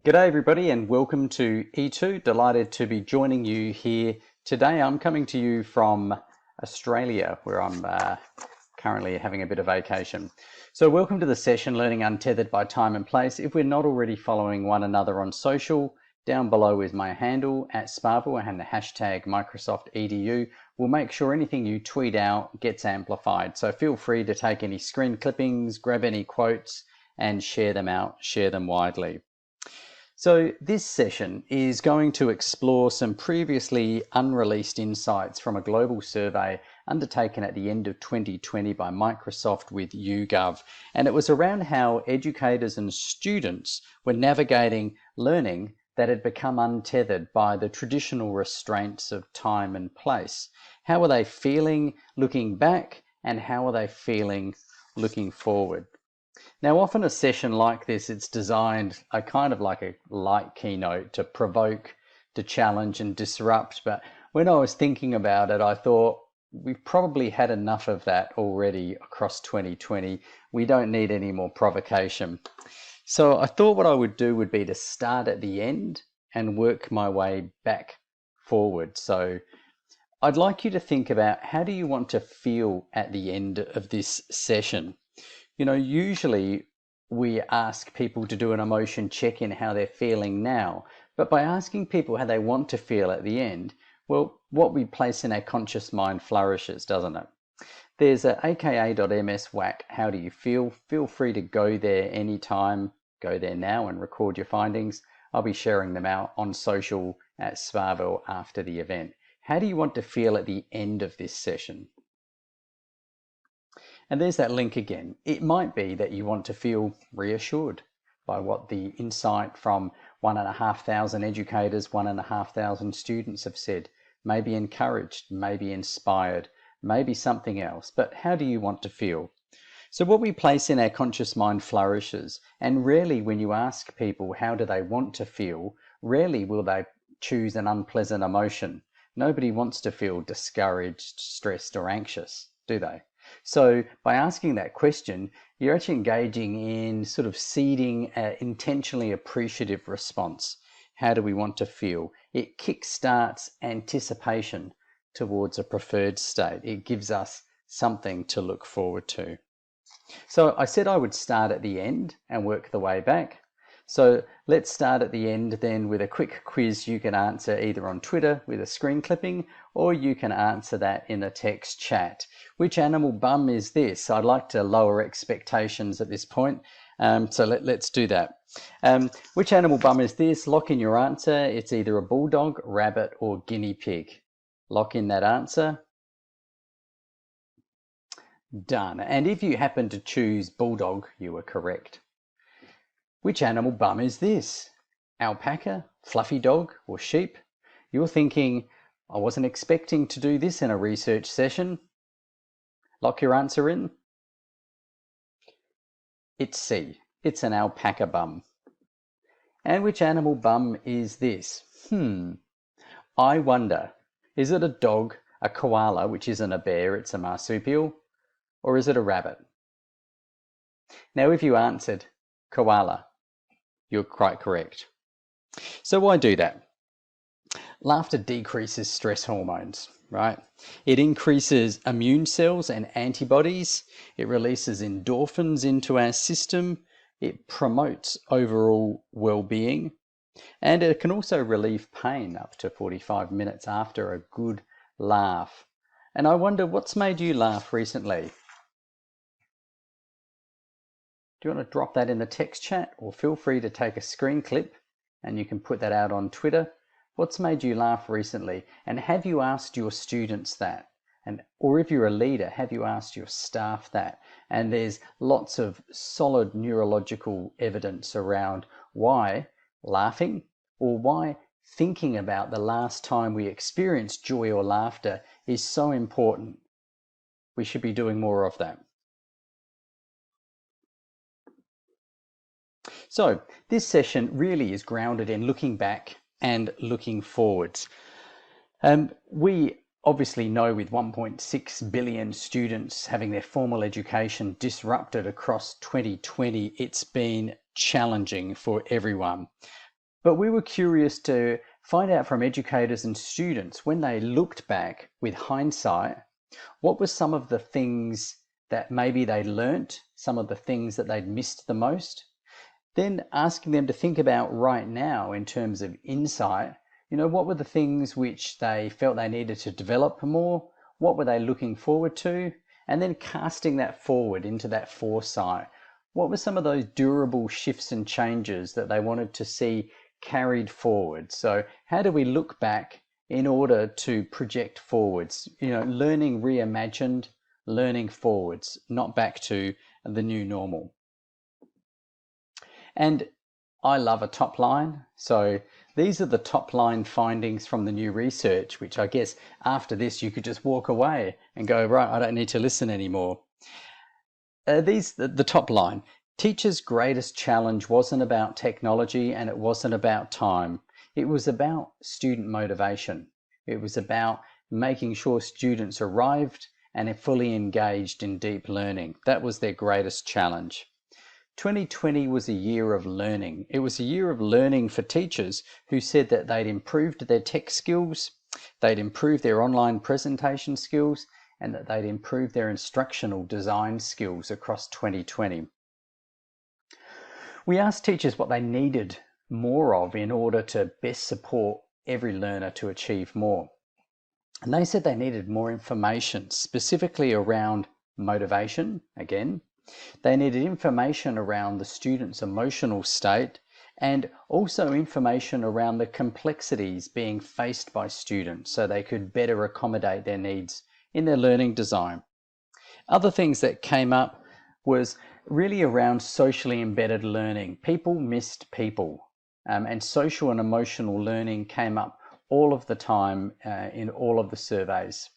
G'day everybody and welcome to E2. Delighted to be joining you here today. I'm coming to you from Australia where I'm currently having a bit of vacation. So welcome to the session Learning Untethered by Time and Place. If we're not already following one another on social, down below is my handle @Sparvell and the hashtag Microsoft EDU. We'll make sure anything you tweet out gets amplified. So feel free to take any screen clippings, grab any quotes and share them out, share them widely. So this session is going to explore some previously unreleased insights from a global survey undertaken at the end of 2020 by Microsoft with YouGov. And it was around how educators and students were navigating learning that had become untethered by the traditional restraints of time and place. How are they feeling looking back, and how are they feeling looking forward? Now, often a session like this, it's designed kind of like a light keynote to provoke, to challenge and disrupt. But when I was thinking about it, I thought we've probably had enough of that already across 2020. We don't need any more provocation. So I thought what I would do would be to start at the end and work my way back forward. So I'd like you to think about, how do you want to feel at the end of this session? You know, usually we ask people to do an emotion check-in, how they're feeling now, but by asking people how they want to feel at the end, well, what we place in our conscious mind flourishes, doesn't it? There's a aka.ms whack, how do you feel? Feel free to go there anytime, go there now and record your findings. I'll be sharing them out on social @Sparvell after the event. How do you want to feel at the end of this session? And there's that link again. It might be that you want to feel reassured by what the insight from 1,500 educators, 1,500 students have said. Maybe encouraged, maybe inspired, maybe something else. But how do you want to feel? So what we place in our conscious mind flourishes. And rarely when you ask people how do they want to feel, rarely will they choose an unpleasant emotion. Nobody wants to feel discouraged, stressed or anxious, do they? So by asking that question, you're actually engaging in sort of seeding an intentionally appreciative response. How do we want to feel? It kickstarts anticipation towards a preferred state. It gives us something to look forward to. So I said I would start at the end and work the way back. So let's start at the end then with a quick quiz you can answer either on Twitter with a screen clipping, or you can answer that in a text chat. Which animal bum is this? I'd like to lower expectations at this point. So let's do that. Which animal bum is this? Lock in your answer. It's either a bulldog, rabbit, or guinea pig. Lock in that answer. Done. And if you happen to choose bulldog, you were correct. Which animal bum is this? Alpaca, fluffy dog, or sheep? You're thinking, I wasn't expecting to do this in a research session. Lock your answer in. It's C. It's an alpaca bum. And which animal bum is this? I wonder, is it a dog, a koala, which isn't a bear, it's a marsupial, or is it a rabbit? Now, if you answered koala, you're quite correct. So why do that? Laughter decreases stress hormones, right? It increases immune cells and antibodies. It releases endorphins into our system. It promotes overall well-being. And it can also relieve pain up to 45 minutes after a good laugh. And I wonder, what's made you laugh recently? Do you want to drop that in the text chat, or feel free to take a screen clip and you can put that out on Twitter? What's made you laugh recently? And have you asked your students that? Or if you're a leader, have you asked your staff that? And there's lots of solid neurological evidence around why laughing, or why thinking about the last time we experienced joy or laughter, is so important. We should be doing more of that. So this session really is grounded in looking back and looking forwards. We obviously know, with 1.6 billion students having their formal education disrupted across 2020, it's been challenging for everyone. But we were curious to find out from educators and students, when they looked back with hindsight, what were some of the things that maybe they'd learnt, some of the things that they'd missed the most. Then asking them to think about right now in terms of insight, what were the things which they felt they needed to develop more? What were they looking forward to? And then casting that forward into that foresight. What were some of those durable shifts and changes that they wanted to see carried forward? So how do we look back in order to project forwards? Learning reimagined, learning forwards, not back to the new normal. And I love a top line. So these are the top line findings from the new research, which I guess after this you could just walk away and go, right, I don't need to listen anymore. The top line. Teachers' greatest challenge wasn't about technology and it wasn't about time. It was about student motivation. It was about making sure students arrived and are fully engaged in deep learning. That was their greatest challenge. 2020 was a year of learning. It was a year of learning for teachers who said that they'd improved their tech skills, they'd improved their online presentation skills, and that they'd improved their instructional design skills across 2020. We asked teachers what they needed more of in order to best support every learner to achieve more. And they said they needed more information, specifically around motivation, again. They needed information around the student's emotional state and also information around the complexities being faced by students so they could better accommodate their needs in their learning design. Other things that came up was really around socially embedded learning. People missed people, and social and emotional learning came up all of the time in all of the surveys.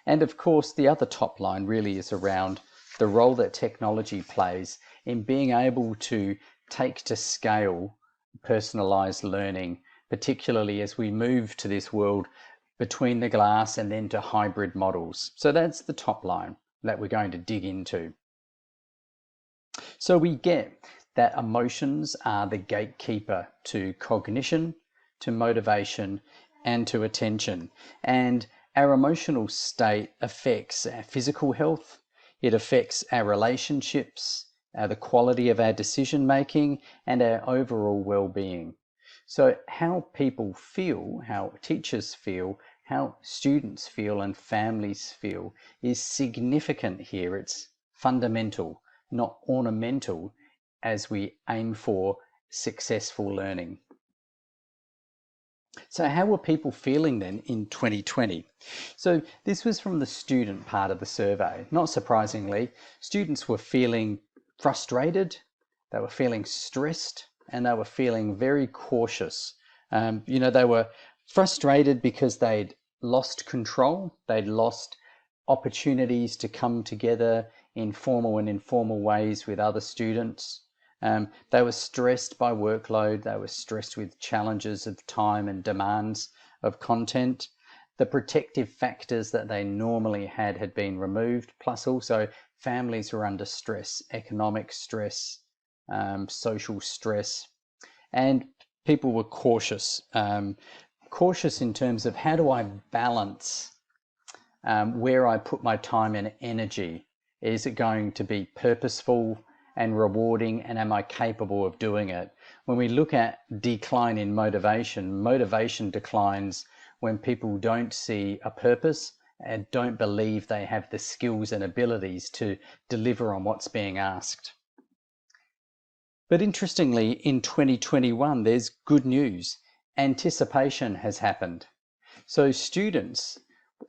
And of course, the other top line really is around the role that technology plays in being able to take to scale personalized learning, particularly as we move to this world between the glass and then to hybrid models. So that's the top line that we're going to dig into. So we get that emotions are the gatekeeper to cognition, to motivation, and to attention. And our emotional state affects our physical health, it affects our relationships, the quality of our decision making, and our overall well-being. So how people feel, how teachers feel, how students feel and families feel is significant here. It's fundamental, not ornamental, as we aim for successful learning. So how were people feeling then in 2020? So this was from the student part of the survey. Not surprisingly, students were feeling frustrated, they were feeling stressed, and they were feeling very cautious. They were frustrated because they'd lost control, they'd lost opportunities to come together in formal and informal ways with other students. They were stressed by workload, they were stressed with challenges of time and demands of content. The protective factors that they normally had been removed, plus also families were under stress, economic stress, social stress, and people were cautious. Cautious in terms of how do I balance where I put my time and energy. Is it going to be purposeful and rewarding, and am I capable of doing it? When we look at decline in motivation, motivation declines when people don't see a purpose and don't believe they have the skills and abilities to deliver on what's being asked. But interestingly, in 2021, there's good news. Anticipation has happened. So students,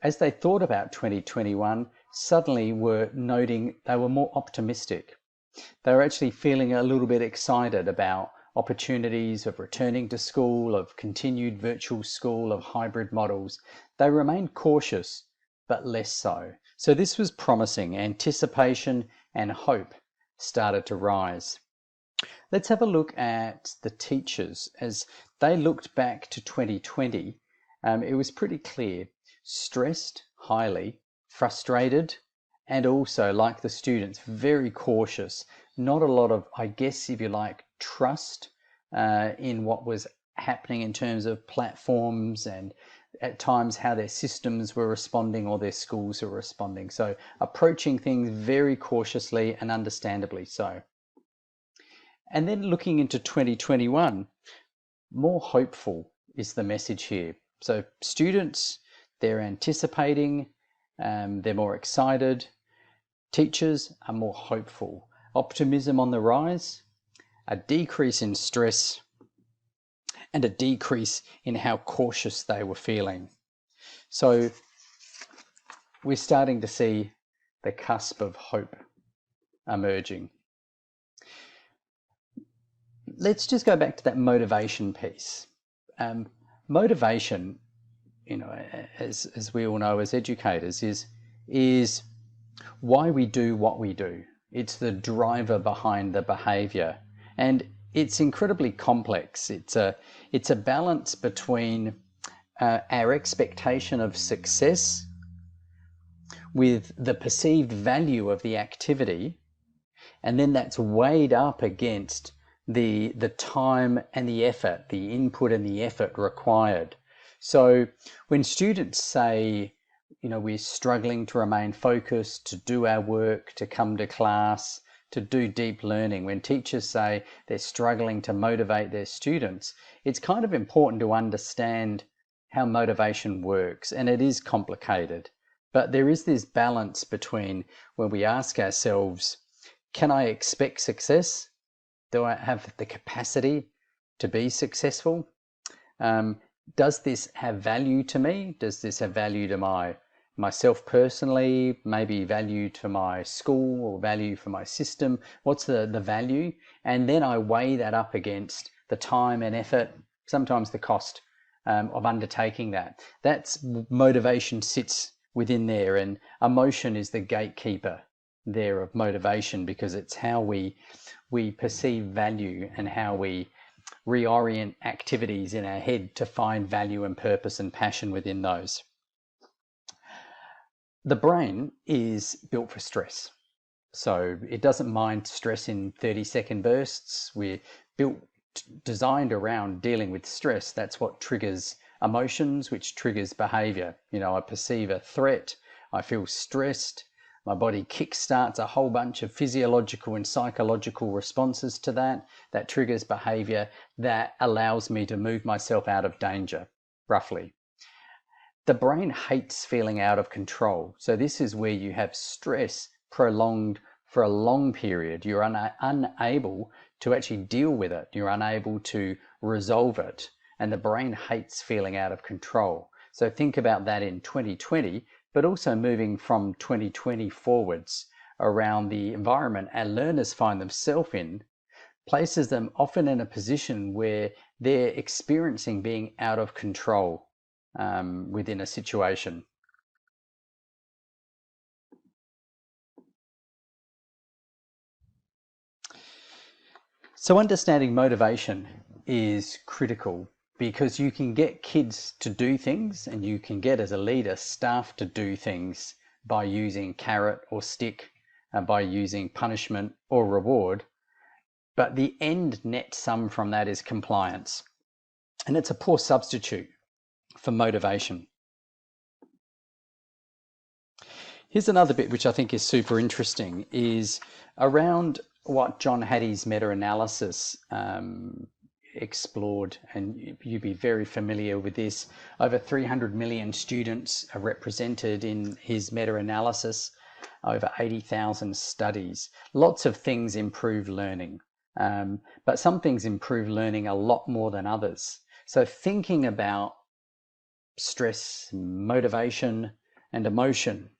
as they thought about 2021, suddenly were noting they were more optimistic. They were actually feeling a little bit excited about opportunities of returning to school, of continued virtual school, of hybrid models. They remained cautious, but less so. So this was promising. Anticipation and hope started to rise. Let's have a look at the teachers. As they looked back to 2020, it was pretty clear. Stressed highly, frustrated, and also, like the students, very cautious. Not a lot of, I guess, if you like, trust in what was happening in terms of platforms and at times how their systems were responding or their schools were responding. So approaching things very cautiously and understandably so. And then looking into 2021, more hopeful is the message here. So students, they're anticipating, they're more excited. Teachers are more hopeful. Optimism on the rise, a decrease in stress, and a decrease in how cautious they were feeling. So we're starting to see the cusp of hope emerging. Let's just go back to that motivation piece. Motivation, as we all know as educators, is why we do what we do. It's the driver behind the behavior, and it's incredibly complex. It's a balance between our expectation of success with the perceived value of the activity, and then that's weighed up against the time and the effort, the input and the effort required. So when students say, we're struggling to remain focused, to do our work, to come to class, to do deep learning, when teachers say they're struggling to motivate their students, it's kind of important to understand how motivation works. And it is complicated, but there is this balance between when we ask ourselves, can I expect success? Do I have the capacity to be successful? Does this have value to me? Does this have value to myself personally, maybe value to my school or value for my system? What's the value? And then I weigh that up against the time and effort, sometimes the cost of undertaking that. That's motivation sits within there, and emotion is the gatekeeper there of motivation, because it's how we perceive value and how we reorient activities in our head to find value and purpose and passion within those. The brain is built for stress. So it doesn't mind stress in 30-second bursts. We're designed around dealing with stress. That's what triggers emotions, which triggers behavior. I perceive a threat, I feel stressed, my body kickstarts a whole bunch of physiological and psychological responses to that. That triggers behavior that allows me to move myself out of danger, roughly. The brain hates feeling out of control. So this is where you have stress prolonged for a long period. You're unable to actually deal with it. You're unable to resolve it. And the brain hates feeling out of control. So think about that in 2020, but also moving from 2020 forwards around the environment our learners find themselves in, places them often in a position where they're experiencing being out of control within a situation. So understanding motivation is critical, because you can get kids to do things, and you can get, as a leader, staff to do things by using carrot or stick, by using punishment or reward. But the end net sum from that is compliance. And it's a poor substitute for motivation. Here's another bit which I think is super interesting, is around what John Hattie's meta-analysis explored, and you'd be very familiar with this. Over 300 million students are represented in his meta-analysis, over 80,000 studies. Lots of things improve learning, but some things improve learning a lot more than others. So thinking about stress, motivation, and emotion.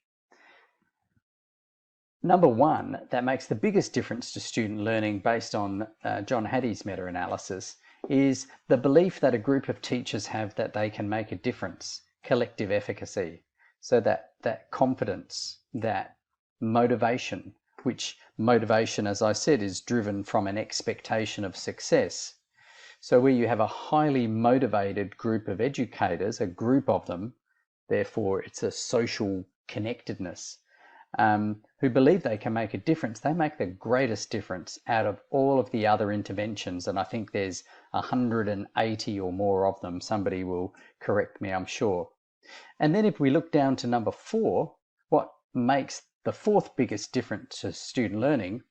Number one, that makes the biggest difference to student learning based on John Hattie's meta-analysis is the belief that a group of teachers have that they can make a difference, collective efficacy. So that confidence, that motivation, which motivation, as I said, is driven from an expectation of success. So where you have a highly motivated group of educators, a group of them, therefore it's a social connectedness. who believe they can make a difference. They make the greatest difference out of all of the other interventions, and I think there's 180 or more of them. Somebody will correct me, I'm sure. And then if we look down to number 4, what makes the fourth biggest difference to student learning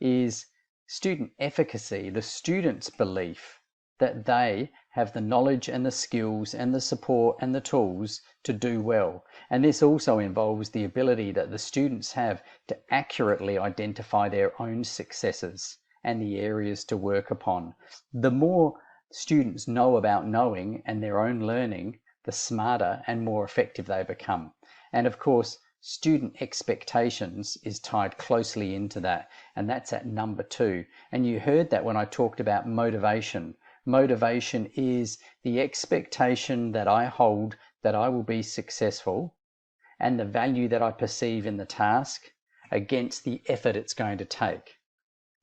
is student efficacy, the student's belief that they have the knowledge and the skills and the support and the tools to do well. And this also involves the ability that the students have to accurately identify their own successes and the areas to work upon. The more students know about knowing and their own learning, the smarter and more effective they become. And of course, student expectations is tied closely into that, and that's at number 2. And you heard that when I talked about motivation. Motivation is the expectation that I hold that I will be successful and the value that I perceive in the task against the effort it's going to take.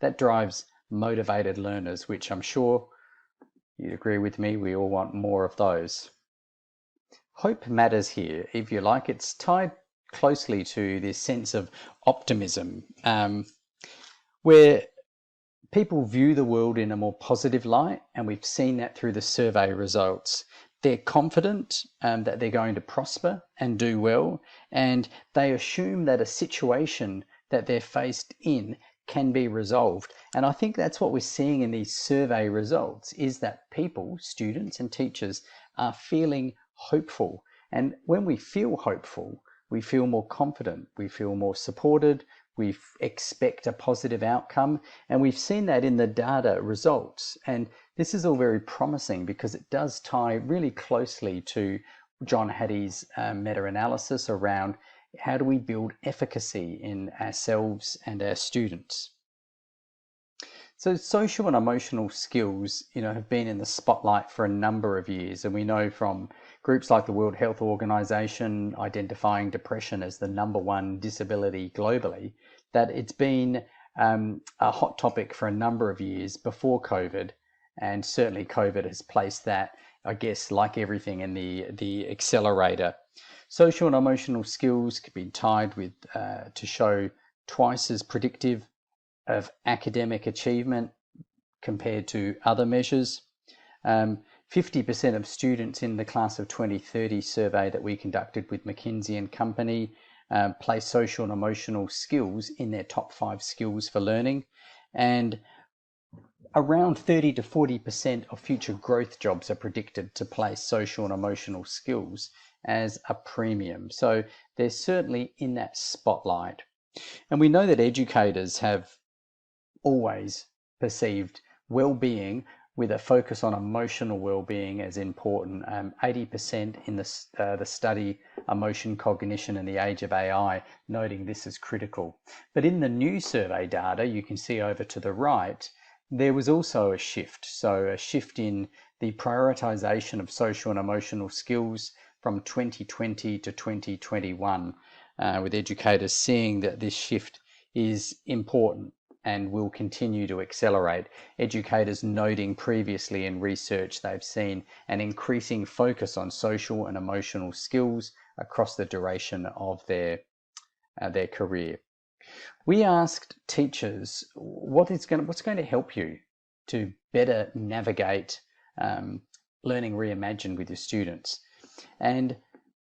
That drives motivated learners, which I'm sure you'd agree with me, we all want more of those. Hope matters here, if you like. It's tied closely to this sense of optimism, where people view the world in a more positive light, and we've seen that through the survey results. They're confident that they're going to prosper and do well, and they assume that a situation that they're faced in can be resolved. And I think that's what we're seeing in these survey results, is that people, students and teachers, are feeling hopeful. And when we feel hopeful, we feel more confident, we feel more supported, we expect a positive outcome, and we've seen that in the data results. And this is all very promising because it does tie really closely to John Hattie's meta-analysis around how do we build efficacy in ourselves and our students. So social and emotional skills, have been in the spotlight for a number of years, and we know from groups like the World Health Organization identifying depression as the #1 disability globally, that it's been a hot topic for a number of years before COVID, and certainly COVID has placed that, I guess, like everything, in the accelerator. Social and emotional skills could be tied with to show twice as predictive of academic achievement compared to other measures. 50% of students in the class of 2030 survey that we conducted with McKinsey and Company place social and emotional skills in their top 5 skills for learning. And around 30 to 40% of future growth jobs are predicted to place social and emotional skills as a premium. So they're certainly in that spotlight. And we know that educators have always perceived well-being with a focus on emotional well-being as important. 80% in the study Emotion Cognition in the Age of AI, noting this as critical. But in the new survey data, you can see over to the right, there was also a shift. So a shift in the prioritization of social and emotional skills from 2020 to 2021, with educators seeing that this shift is important and will continue to accelerate. Educators noting previously in research they've seen an increasing focus on social and emotional skills across the duration of their career. We asked teachers, what's going to help you to better navigate learning reimagined with your students? And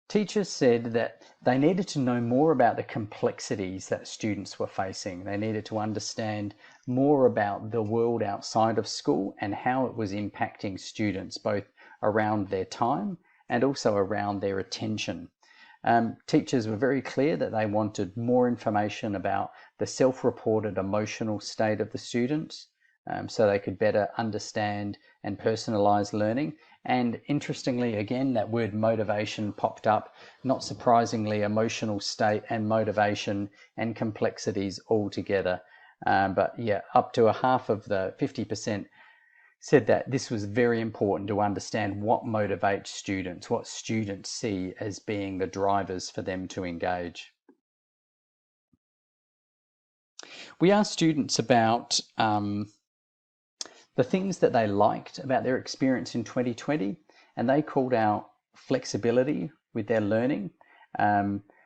teachers said that they needed to know more about the complexities that students were facing. They needed to understand more about the world outside of school and how it was impacting students, both around their time and also around their attention. Teachers were very clear that they wanted more information about the self-reported emotional state of the students, so they could better understand and personalize learning. And interestingly, again, that word motivation popped up. Not surprisingly, emotional state and motivation and complexities all together. But yeah, up to a half of the 50% said that this was very important to understand what motivates students, what students see as being the drivers for them to engage. We asked students about the things that they liked about their experience in 2020, and they called out flexibility with their learning,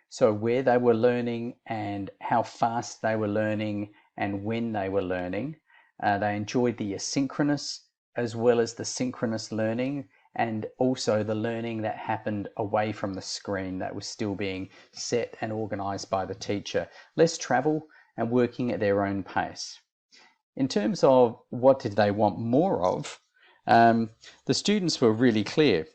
So where they were learning and how fast they were learning and when they were learning. They enjoyed the asynchronous as well as the synchronous learning, and also the learning that happened away from the screen that was still being set and organized by the teacher. Less travel and working at their own pace. In terms of what did they want more of, the students were really clear.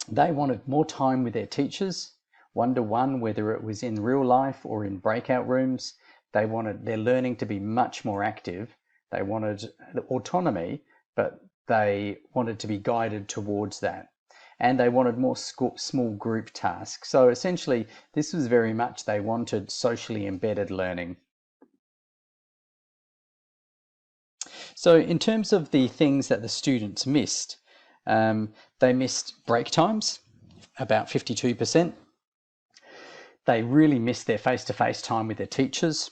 They wanted more time with their teachers, one-to-one, whether it was in real life or in breakout rooms. They wanted their learning to be much more active. They wanted the autonomy, but they wanted to be guided towards that. And they wanted more small group tasks. So essentially, this was very much they wanted socially embedded learning. So in terms of the things that the students missed, they missed break times, about 52%. They really missed their face-to-face time with their teachers.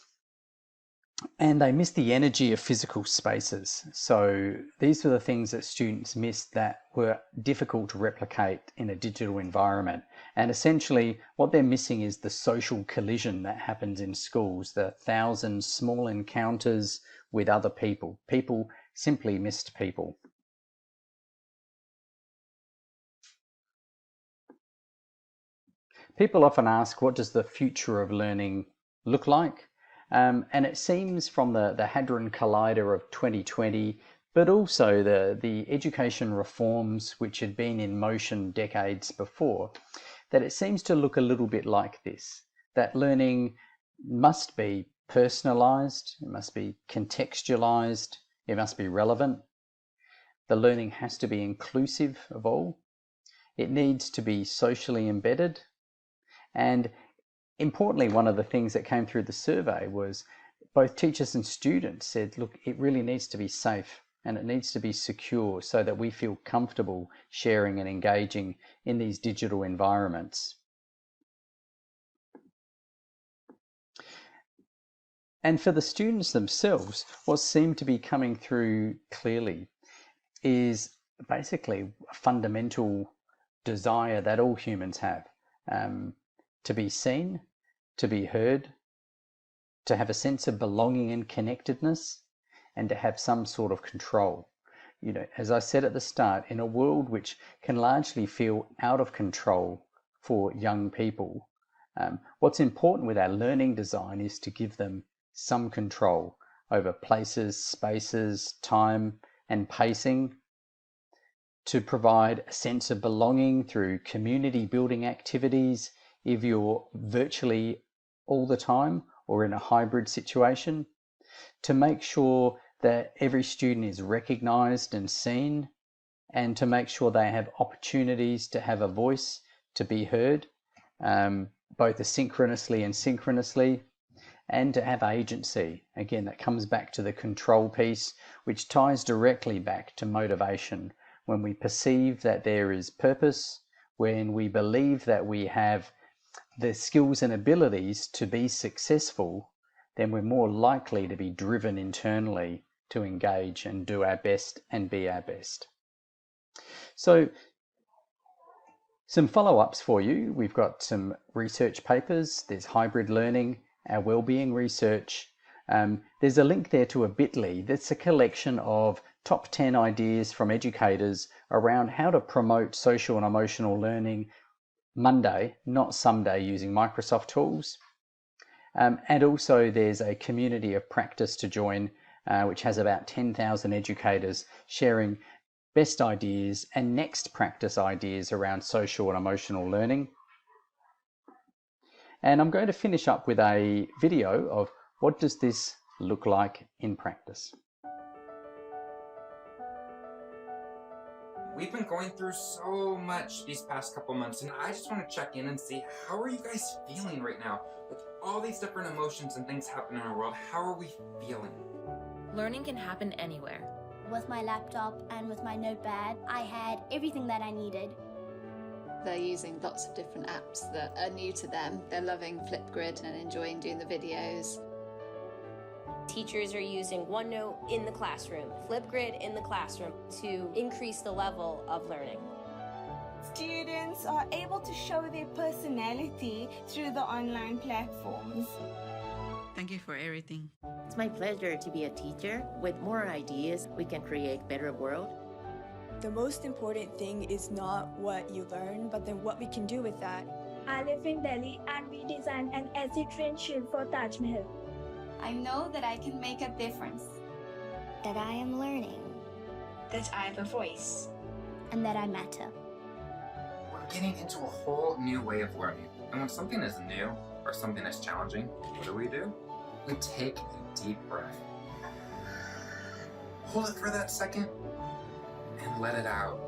And they missed the energy of physical spaces. So these were the things that students missed that were difficult to replicate in a digital environment. And essentially what they're missing is the social collision that happens in schools, the 1,000 small encounters with other people. People simply missed people. People often ask, what does the future of learning look like? And it seems from the Hadron Collider of 2020, but also the education reforms which had been in motion decades before, that it seems to look a little bit like this, that learning must be personalized, it must be contextualized, it must be relevant. The learning has to be inclusive of all. It needs to be socially embedded. And importantly, one of the things that came through the survey was both teachers and students said, look, it really needs to be safe and it needs to be secure so that we feel comfortable sharing and engaging in these digital environments. And for the students themselves, what seemed to be coming through clearly is basically a fundamental desire that all humans have. To be seen, to be heard, to have a sense of belonging and connectedness, and to have some sort of control. You know, as I said at the start, in a world which can largely feel out of control for young people, what's important with our learning design is to give them some control over places, spaces, time, and pacing, to provide a sense of belonging through community building activities if you're virtually all the time or in a hybrid situation, to make sure that every student is recognized and seen, and to make sure they have opportunities to have a voice, to be heard, both asynchronously and synchronously, and to have agency. Again, that comes back to the control piece, which ties directly back to motivation. When we perceive that there is purpose, when we believe that we have the skills and abilities to be successful, then we're more likely to be driven internally to engage and do our best and be our best. So some follow-ups for you. We've got some research papers. There's hybrid learning, our wellbeing research. There's a link there to a bit.ly that's a collection of top 10 ideas from educators around how to promote social and emotional learning Monday, not someday, using Microsoft tools. And also there's a community of practice to join, which has about 10,000 educators sharing best ideas and next practice ideas around social and emotional learning. And I'm going to finish up with a video of what does this look like in practice. We've been going through so much these past couple months, and I just want to check in and see, how are you guys feeling right now? With all these different emotions and things happening in our world, how are we feeling? Learning can happen anywhere. With my laptop and with my notepad, I had everything that I needed. They're using lots of different apps that are new to them. They're loving Flipgrid and enjoying doing the videos. Teachers are using OneNote in the classroom, Flipgrid in the classroom to increase the level of learning. Students are able to show their personality through the online platforms. Thank you for everything. It's my pleasure to be a teacher. With more ideas, we can create a better world. The most important thing is not what you learn, but then what we can do with that. I live in Delhi and we designed an acid rain shield for Taj Mahal. I know that I can make a difference. That I am learning. That I have a voice. And that I matter. We're getting into a whole new way of learning. And when something is new or something is challenging, what do? We take a deep breath. Hold it for that second and let it out.